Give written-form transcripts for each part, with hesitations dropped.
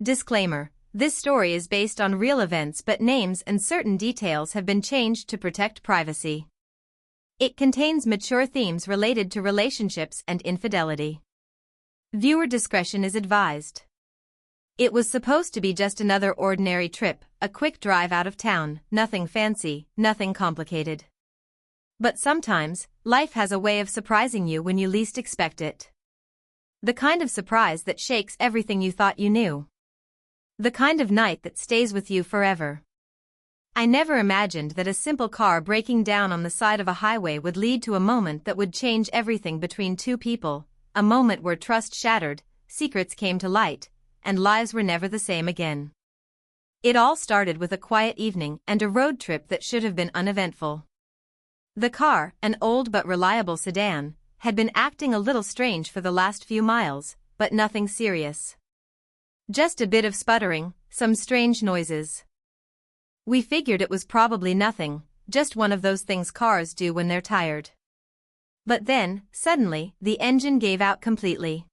Disclaimer: this story is based on real events, but names and certain details have been changed to protect privacy. It contains mature themes related to relationships and infidelity. Viewer discretion is advised. It was supposed to be just another ordinary trip, a quick drive out of town, nothing fancy, nothing complicated. But sometimes, life has a way of surprising you when you least expect it. The kind of surprise that shakes everything you thought you knew. The kind of night that stays with you forever. I never imagined that a simple car breaking down on the side of a highway would lead to a moment that would change everything between two people, a moment where trust shattered, secrets came to light, and lives were never the same again. It all started with a quiet evening and a road trip that should have been uneventful. The car, an old but reliable sedan, had been acting a little strange for the last few miles, but nothing serious. Just a bit of sputtering, some strange noises. We figured it was probably nothing, just one of those things cars do when they're tired. But then, suddenly, the engine gave out completely.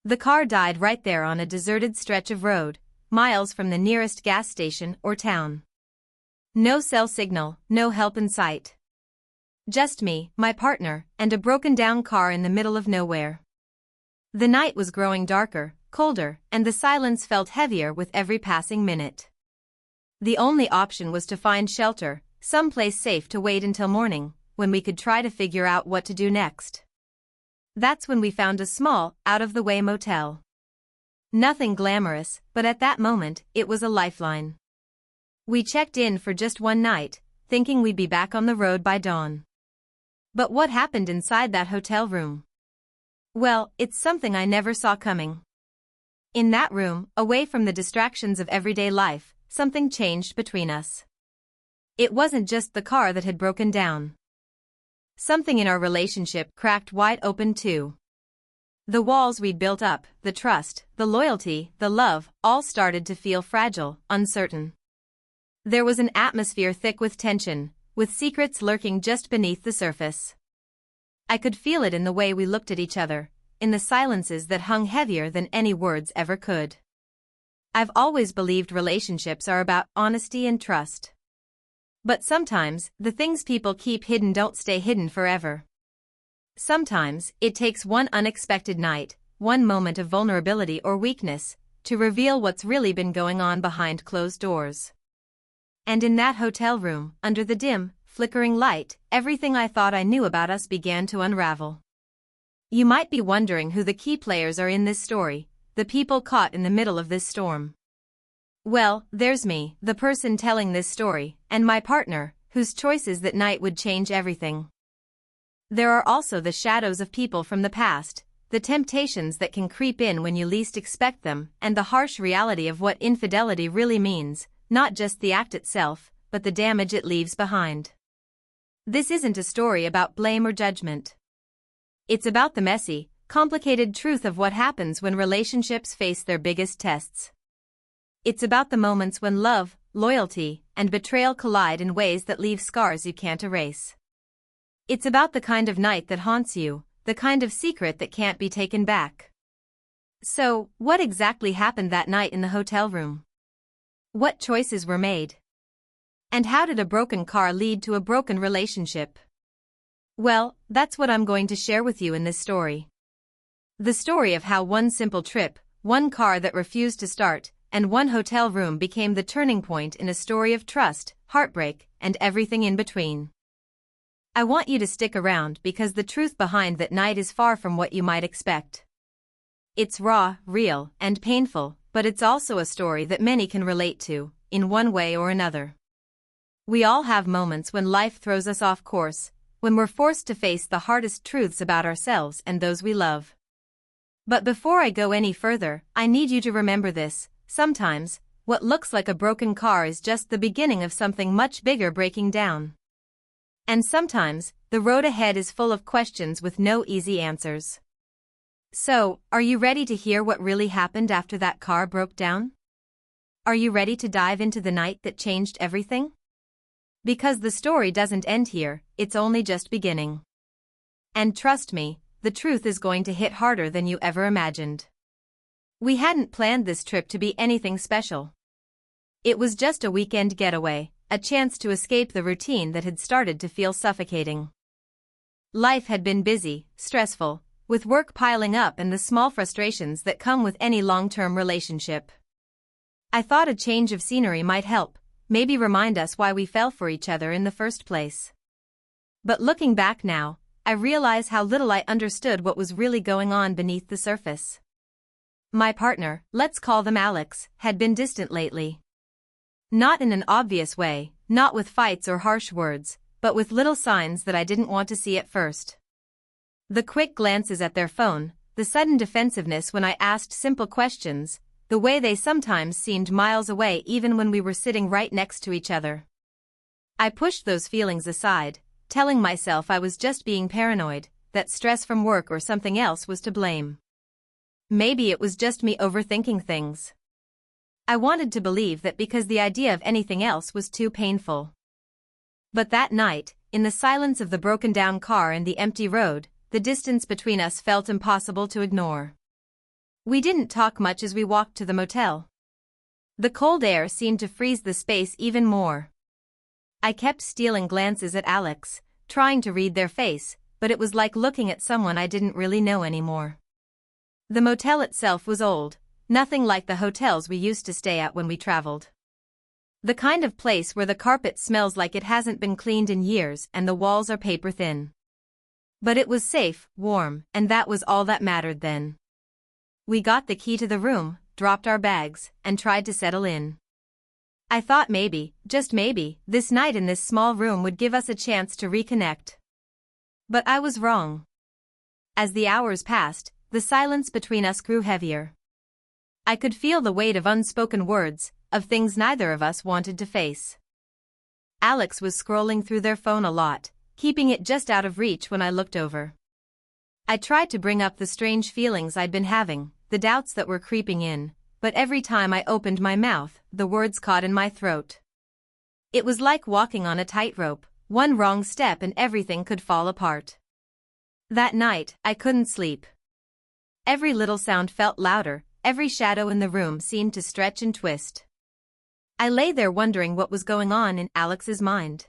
The car died right there on a deserted stretch of road, miles from the nearest gas station or town. No cell signal, no help in sight. Just me, my partner, and a broken-down car in the middle of nowhere. The night was growing darker, colder, and the silence felt heavier with every passing minute. The only option was to find shelter, someplace safe to wait until morning, when we could try to figure out what to do next. That's when we found a small, out-of-the-way motel. Nothing glamorous, but at that moment, it was a lifeline. We checked in for just one night, thinking we'd be back on the road by dawn. But what happened inside that hotel room? Well, it's something I never saw coming. In that room, away from the distractions of everyday life, something changed between us. It wasn't just the car that had broken down. Something in our relationship cracked wide open too. The walls we'd built up, the trust, the loyalty, the love, all started to feel fragile, uncertain. There was an atmosphere thick with tension, with secrets lurking just beneath the surface. I could feel it in the way we looked at each other, in the silences that hung heavier than any words ever could. I've always believed relationships are about honesty and trust. But sometimes, the things people keep hidden don't stay hidden forever. Sometimes, it takes one unexpected night, one moment of vulnerability or weakness, to reveal what's really been going on behind closed doors. And in that hotel room, under the dim, flickering light, everything I thought I knew about us began to unravel. You might be wondering who the key players are in this story, the people caught in the middle of this storm. Well, there's me, the person telling this story, and my partner, whose choices that night would change everything. There are also the shadows of people from the past, the temptations that can creep in when you least expect them, and the harsh reality of what infidelity really means, not just the act itself, but the damage it leaves behind. This isn't a story about blame or judgment. It's about the messy, complicated truth of what happens when relationships face their biggest tests. It's about the moments when love, loyalty, and betrayal collide in ways that leave scars you can't erase. It's about the kind of night that haunts you, the kind of secret that can't be taken back. So, what exactly happened that night in the hotel room? What choices were made? And how did a broken car lead to a broken relationship? Well, that's what I'm going to share with you in this story. The story of how one simple trip, one car that refused to start, and one hotel room became the turning point in a story of trust, heartbreak, and everything in between. I want you to stick around because the truth behind that night is far from what you might expect. It's raw, real, and painful, but it's also a story that many can relate to, in one way or another. We all have moments when life throws us off course, when we're forced to face the hardest truths about ourselves and those we love. But before I go any further, I need you to remember this: sometimes, what looks like a broken car is just the beginning of something much bigger breaking down. And sometimes, the road ahead is full of questions with no easy answers. So, are you ready to hear what really happened after that car broke down? Are you ready to dive into the night that changed everything? Because the story doesn't end here, it's only just beginning. And trust me, the truth is going to hit harder than you ever imagined. We hadn't planned this trip to be anything special. It was just a weekend getaway, a chance to escape the routine that had started to feel suffocating. Life had been busy, stressful, with work piling up and the small frustrations that come with any long-term relationship. I thought a change of scenery might help, maybe remind us why we fell for each other in the first place. But looking back now, I realize how little I understood what was really going on beneath the surface. My partner, let's call them Alex, had been distant lately. Not in an obvious way, not with fights or harsh words, but with little signs that I didn't want to see at first. The quick glances at their phone, the sudden defensiveness when I asked simple questions, the way they sometimes seemed miles away even when we were sitting right next to each other. I pushed those feelings aside, telling myself I was just being paranoid, that stress from work or something else was to blame. Maybe it was just me overthinking things. I wanted to believe that because the idea of anything else was too painful. But that night, in the silence of the broken-down car and the empty road, the distance between us felt impossible to ignore. We didn't talk much as we walked to the motel. The cold air seemed to freeze the space even more. I kept stealing glances at Alex, trying to read their face, but it was like looking at someone I didn't really know anymore. The motel itself was old, nothing like the hotels we used to stay at when we traveled. The kind of place where the carpet smells like it hasn't been cleaned in years and the walls are paper thin. But it was safe, warm, and that was all that mattered then. We got the key to the room, dropped our bags, and tried to settle in. I thought maybe, just maybe, this night in this small room would give us a chance to reconnect. But I was wrong. As the hours passed, the silence between us grew heavier. I could feel the weight of unspoken words, of things neither of us wanted to face. Alex was scrolling through their phone a lot, keeping it just out of reach when I looked over. I tried to bring up the strange feelings I'd been having, the doubts that were creeping in, but every time I opened my mouth, the words caught in my throat. It was like walking on a tightrope, one wrong step and everything could fall apart. That night, I couldn't sleep. Every little sound felt louder, every shadow in the room seemed to stretch and twist. I lay there wondering what was going on in Alex's mind.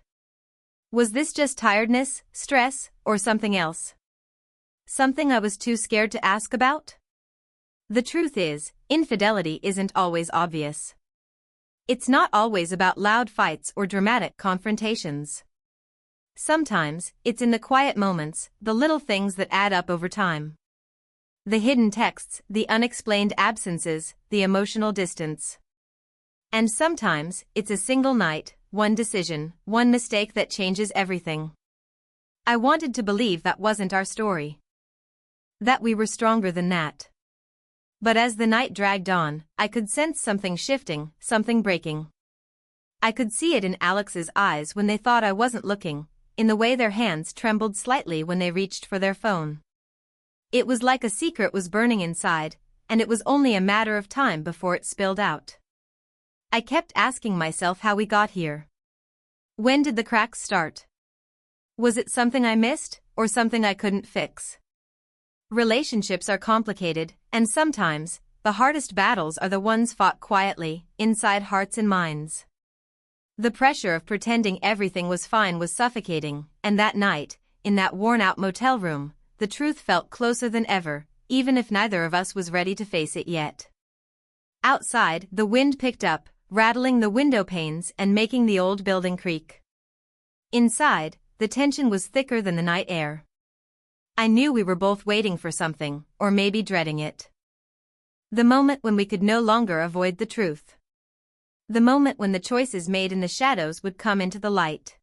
Was this just tiredness, stress, or something else? Something I was too scared to ask about? The truth is, infidelity isn't always obvious. It's not always about loud fights or dramatic confrontations. Sometimes, it's in the quiet moments, the little things that add up over time. The hidden texts, the unexplained absences, the emotional distance. And sometimes, it's a single night, one decision, one mistake that changes everything. I wanted to believe that wasn't our story. That we were stronger than that. But as the night dragged on, I could sense something shifting, something breaking. I could see it in Alex's eyes when they thought I wasn't looking, in the way their hands trembled slightly when they reached for their phone. It was like a secret was burning inside, and it was only a matter of time before it spilled out. I kept asking myself how we got here. When did the cracks start? Was it something I missed, or something I couldn't fix? Relationships are complicated, and sometimes, the hardest battles are the ones fought quietly, inside hearts and minds. The pressure of pretending everything was fine was suffocating, and that night, in that worn-out motel room, the truth felt closer than ever, even if neither of us was ready to face it yet. Outside, the wind picked up, rattling the window panes and making the old building creak. Inside, the tension was thicker than the night air. I knew we were both waiting for something, or maybe dreading it. The moment when we could no longer avoid the truth. The moment when the choices made in the shadows would come into the light.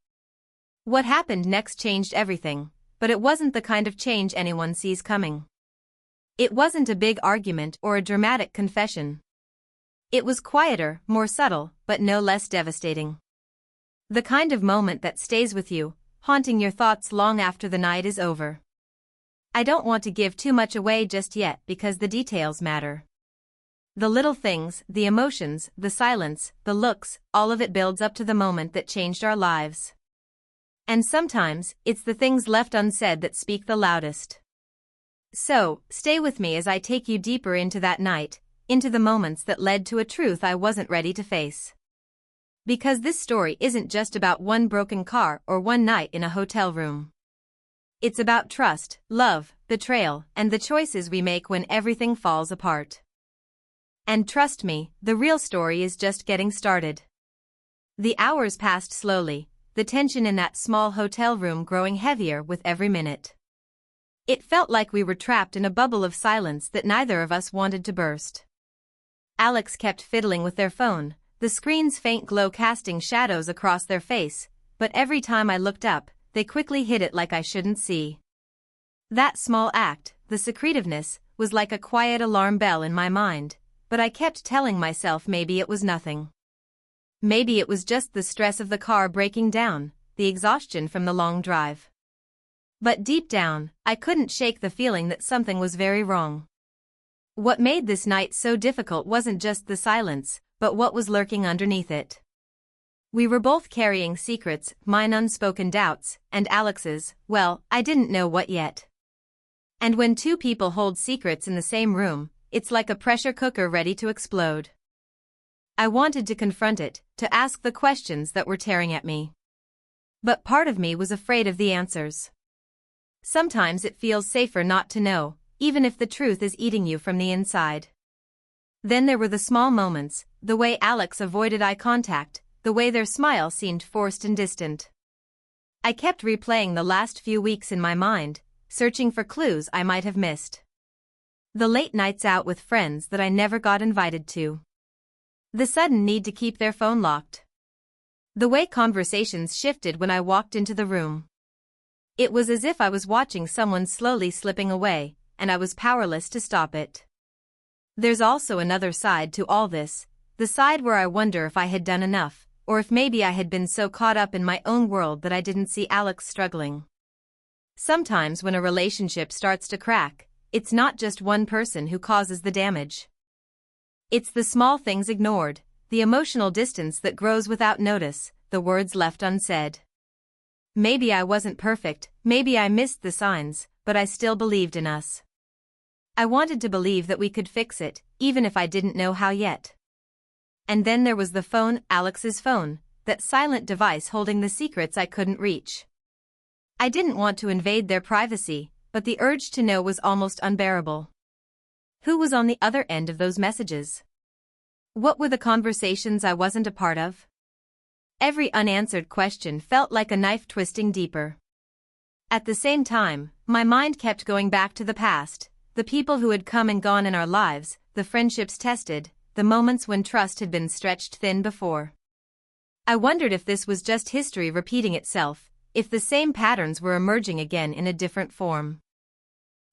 What happened next changed everything, but it wasn't the kind of change anyone sees coming. It wasn't a big argument or a dramatic confession. It was quieter, more subtle, but no less devastating. The kind of moment that stays with you, haunting your thoughts long after the night is over. I don't want to give too much away just yet because the details matter. The little things, the emotions, the silence, the looks, all of it builds up to the moment that changed our lives. And sometimes, it's the things left unsaid that speak the loudest. So, stay with me as I take you deeper into that night, into the moments that led to a truth I wasn't ready to face. Because this story isn't just about one broken car or one night in a hotel room. It's about trust, love, betrayal, and the choices we make when everything falls apart. And trust me, the real story is just getting started. The hours passed slowly, the tension in that small hotel room growing heavier with every minute. It felt like we were trapped in a bubble of silence that neither of us wanted to burst. Alex kept fiddling with their phone, the screen's faint glow casting shadows across their face, but every time I looked up, they quickly hid it like I shouldn't see. That small act, the secretiveness, was like a quiet alarm bell in my mind, but I kept telling myself maybe it was nothing. Maybe it was just the stress of the car breaking down, the exhaustion from the long drive. But deep down, I couldn't shake the feeling that something was very wrong. What made this night so difficult wasn't just the silence, but what was lurking underneath it. We were both carrying secrets, mine unspoken doubts, and Alex's, well, I didn't know what yet. And when two people hold secrets in the same room, it's like a pressure cooker ready to explode. I wanted to confront it, to ask the questions that were tearing at me. But part of me was afraid of the answers. Sometimes it feels safer not to know, even if the truth is eating you from the inside. Then there were the small moments, the way Alex avoided eye contact, the way their smile seemed forced and distant. I kept replaying the last few weeks in my mind, searching for clues I might have missed. The late nights out with friends that I never got invited to. The sudden need to keep their phone locked. The way conversations shifted when I walked into the room. It was as if I was watching someone slowly slipping away, and I was powerless to stop it. There's also another side to all this, the side where I wonder if I had done enough, or if maybe I had been so caught up in my own world that I didn't see Alex struggling. Sometimes when a relationship starts to crack, it's not just one person who causes the damage. It's the small things ignored, the emotional distance that grows without notice, the words left unsaid. Maybe I wasn't perfect, maybe I missed the signs, but I still believed in us. I wanted to believe that we could fix it, even if I didn't know how yet. And then there was the phone, Alex's phone, that silent device holding the secrets I couldn't reach. I didn't want to invade their privacy, but the urge to know was almost unbearable. Who was on the other end of those messages? What were the conversations I wasn't a part of? Every unanswered question felt like a knife twisting deeper. At the same time, my mind kept going back to the past, the people who had come and gone in our lives, the friendships tested, the moments when trust had been stretched thin before. I wondered if this was just history repeating itself, if the same patterns were emerging again in a different form.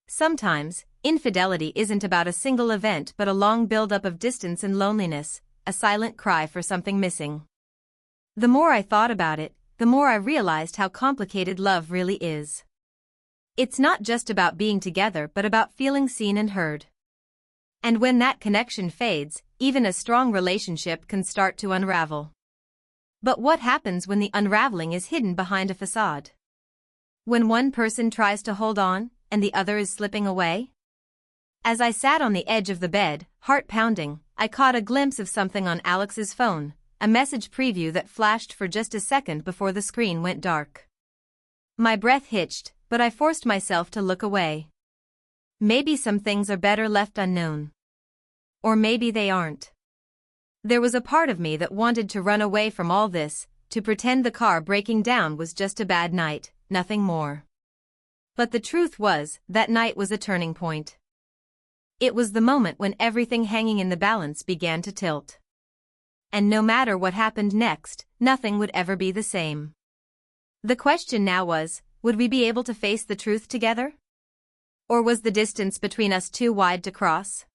Sometimes, infidelity isn't about a single event but a long buildup of distance and loneliness, a silent cry for something missing. The more I thought about it, the more I realized how complicated love really is. It's not just about being together but about feeling seen and heard. And when that connection fades, even a strong relationship can start to unravel. But what happens when the unraveling is hidden behind a facade? When one person tries to hold on, and the other is slipping away? As I sat on the edge of the bed, heart pounding, I caught a glimpse of something on Alex's phone, a message preview that flashed for just a second before the screen went dark. My breath hitched, but I forced myself to look away. Maybe some things are better left unknown. Or maybe they aren't. There was a part of me that wanted to run away from all this, to pretend the car breaking down was just a bad night, nothing more. But the truth was, that night was a turning point. It was the moment when everything hanging in the balance began to tilt. And no matter what happened next, nothing would ever be the same. The question now was, would we be able to face the truth together? Or was the distance between us too wide to cross?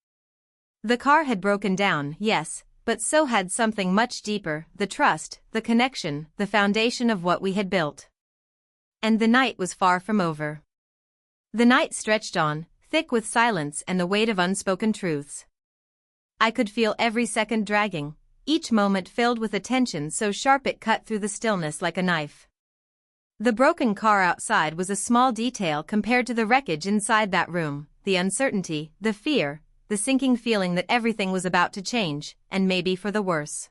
The car had broken down, yes, but so had something much deeper, the trust, the connection, the foundation of what we had built. And the night was far from over. The night stretched on, thick with silence and the weight of unspoken truths. I could feel every second dragging, each moment filled with a tension so sharp it cut through the stillness like a knife. The broken car outside was a small detail compared to the wreckage inside that room, the uncertainty, the fear, the sinking feeling that everything was about to change, and maybe for the worse.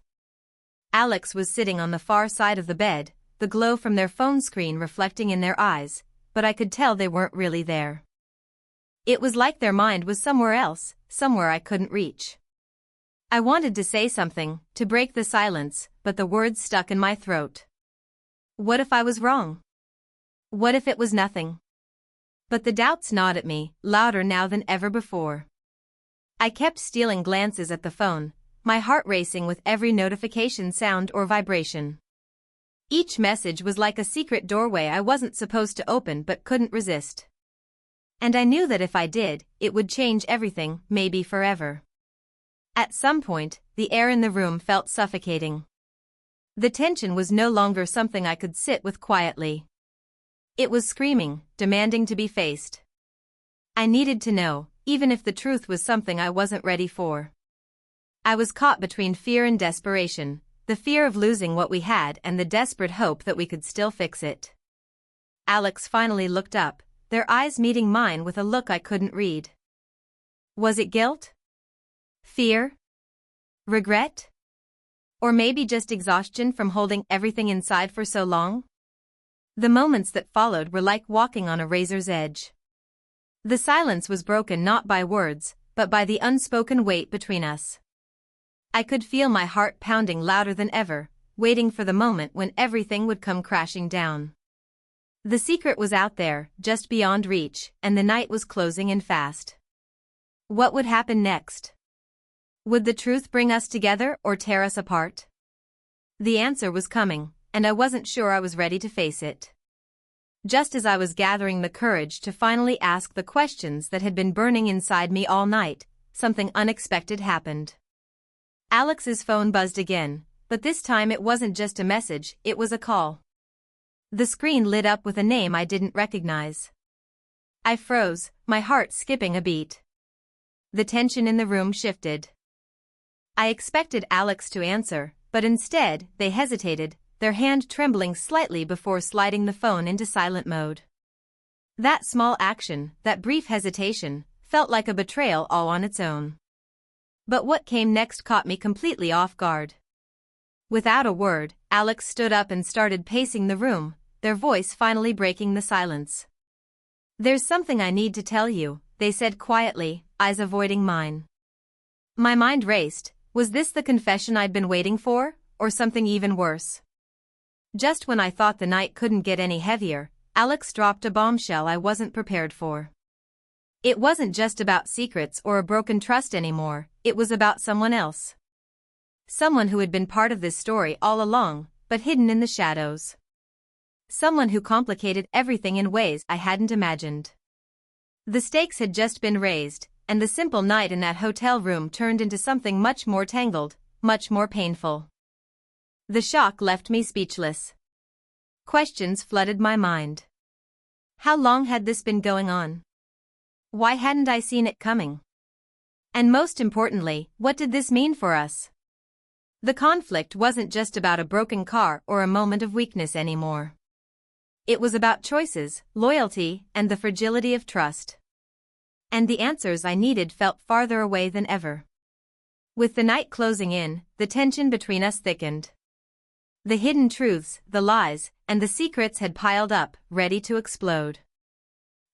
Alex was sitting on the far side of the bed, the glow from their phone screen reflecting in their eyes, but I could tell they weren't really there. It was like their mind was somewhere else, somewhere I couldn't reach. I wanted to say something, to break the silence, but the words stuck in my throat. What if I was wrong? What if it was nothing? But the doubts gnawed at me, louder now than ever before. I kept stealing glances at the phone, my heart racing with every notification sound or vibration. Each message was like a secret doorway I wasn't supposed to open but couldn't resist. And I knew that if I did, it would change everything, maybe forever. At some point, the air in the room felt suffocating. The tension was no longer something I could sit with quietly. It was screaming, demanding to be faced. I needed to know, even if the truth was something I wasn't ready for. I was caught between fear and desperation, the fear of losing what we had and the desperate hope that we could still fix it. Alex finally looked up, their eyes meeting mine with a look I couldn't read. Was it guilt? Fear? Regret? Or maybe just exhaustion from holding everything inside for so long? The moments that followed were like walking on a razor's edge. The silence was broken not by words, but by the unspoken weight between us. I could feel my heart pounding louder than ever, waiting for the moment when everything would come crashing down. The secret was out there, just beyond reach, and the night was closing in fast. What would happen next? Would the truth bring us together or tear us apart? The answer was coming, and I wasn't sure I was ready to face it. Just as I was gathering the courage to finally ask the questions that had been burning inside me all night, something unexpected happened. Alex's phone buzzed again, but this time it wasn't just a message, it was a call. The screen lit up with a name I didn't recognize. I froze, my heart skipping a beat. The tension in the room shifted. I expected Alex to answer, but instead, they hesitated, their hand trembling slightly before sliding the phone into silent mode. That small action, that brief hesitation, felt like a betrayal all on its own. But what came next caught me completely off guard. Without a word, Alex stood up and started pacing the room, their voice finally breaking the silence. There's something I need to tell you, they said quietly, eyes avoiding mine. My mind raced, was this the confession I'd been waiting for, or something even worse? Just when I thought the night couldn't get any heavier, Alex dropped a bombshell I wasn't prepared for. It wasn't just about secrets or a broken trust anymore, it was about someone else. Someone who had been part of this story all along, but hidden in the shadows. Someone who complicated everything in ways I hadn't imagined. The stakes had just been raised, and the simple night in that hotel room turned into something much more tangled, much more painful. The shock left me speechless. Questions flooded my mind. How long had this been going on? Why hadn't I seen it coming? And most importantly, what did this mean for us? The conflict wasn't just about a broken car or a moment of weakness anymore. It was about choices, loyalty, and the fragility of trust. And the answers I needed felt farther away than ever. With the night closing in, the tension between us thickened. The hidden truths, the lies, and the secrets had piled up, ready to explode.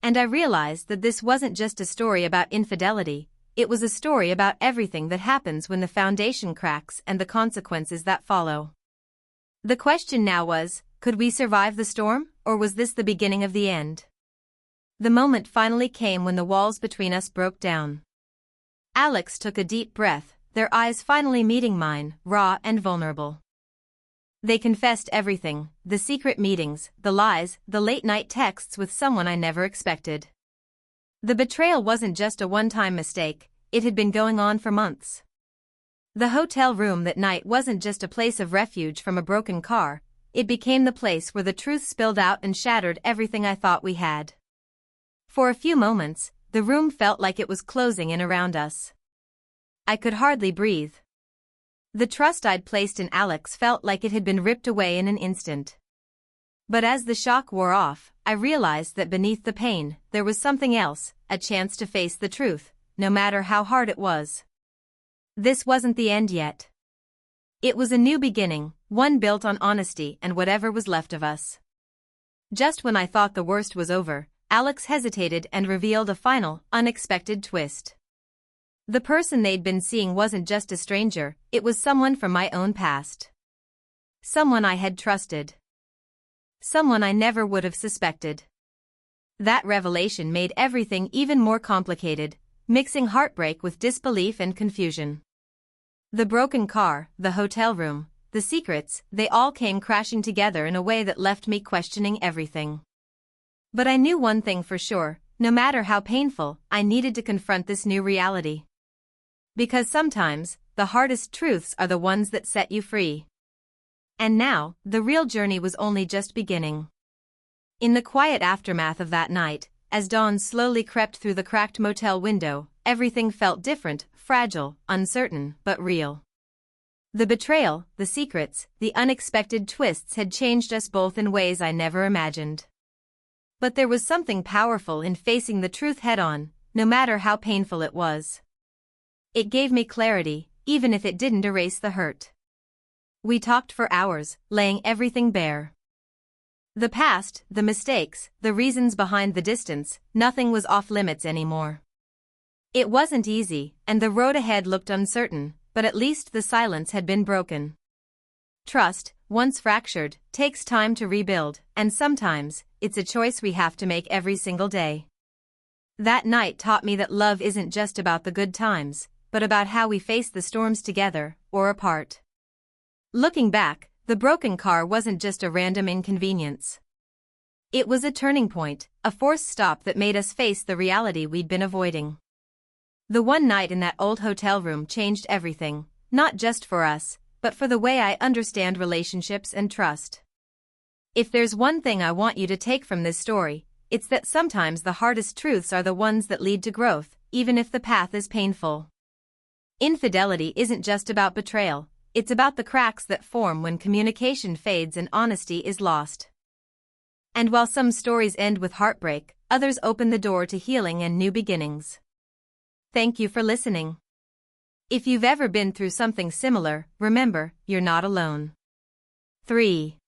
And I realized that this wasn't just a story about infidelity, it was a story about everything that happens when the foundation cracks and the consequences that follow. The question now was, could we survive the storm, or was this the beginning of the end? The moment finally came when the walls between us broke down. Alex took a deep breath, their eyes finally meeting mine, raw and vulnerable. They confessed everything, the secret meetings, the lies, the late-night texts with someone I never expected. The betrayal wasn't just a one-time mistake, it had been going on for months. The hotel room that night wasn't just a place of refuge from a broken car, it became the place where the truth spilled out and shattered everything I thought we had. For a few moments, the room felt like it was closing in around us. I could hardly breathe. The trust I'd placed in Alex felt like it had been ripped away in an instant. But as the shock wore off, I realized that beneath the pain, there was something else, a chance to face the truth, no matter how hard it was. This wasn't the end yet. It was a new beginning, one built on honesty and whatever was left of us. Just when I thought the worst was over, Alex hesitated and revealed a final, unexpected twist. The person they'd been seeing wasn't just a stranger, it was someone from my own past. Someone I had trusted. Someone I never would have suspected. That revelation made everything even more complicated, mixing heartbreak with disbelief and confusion. The broken car, the hotel room, the secrets, they all came crashing together in a way that left me questioning everything. But I knew one thing for sure, no matter how painful, I needed to confront this new reality. Because sometimes, the hardest truths are the ones that set you free. And now, the real journey was only just beginning. In the quiet aftermath of that night, as dawn slowly crept through the cracked motel window, everything felt different, fragile, uncertain, but real. The betrayal, the secrets, the unexpected twists had changed us both in ways I never imagined. But there was something powerful in facing the truth head-on, no matter how painful it was. It gave me clarity, even if it didn't erase the hurt. We talked for hours, laying everything bare. The past, the mistakes, the reasons behind the distance, nothing was off limits anymore. It wasn't easy, and the road ahead looked uncertain, but at least the silence had been broken. Trust, once fractured, takes time to rebuild, and sometimes, it's a choice we have to make every single day. That night taught me that love isn't just about the good times, but about how we face the storms together, or apart. Looking back, the broken car wasn't just a random inconvenience. It was a turning point, a forced stop that made us face the reality we'd been avoiding. The one night in that old hotel room changed everything, not just for us, but for the way I understand relationships and trust. If there's one thing I want you to take from this story, it's that sometimes the hardest truths are the ones that lead to growth, even if the path is painful. Infidelity isn't just about betrayal, it's about the cracks that form when communication fades and honesty is lost. And while some stories end with heartbreak, others open the door to healing and new beginnings. Thank you for listening. If you've ever been through something similar, remember, you're not alone. 3.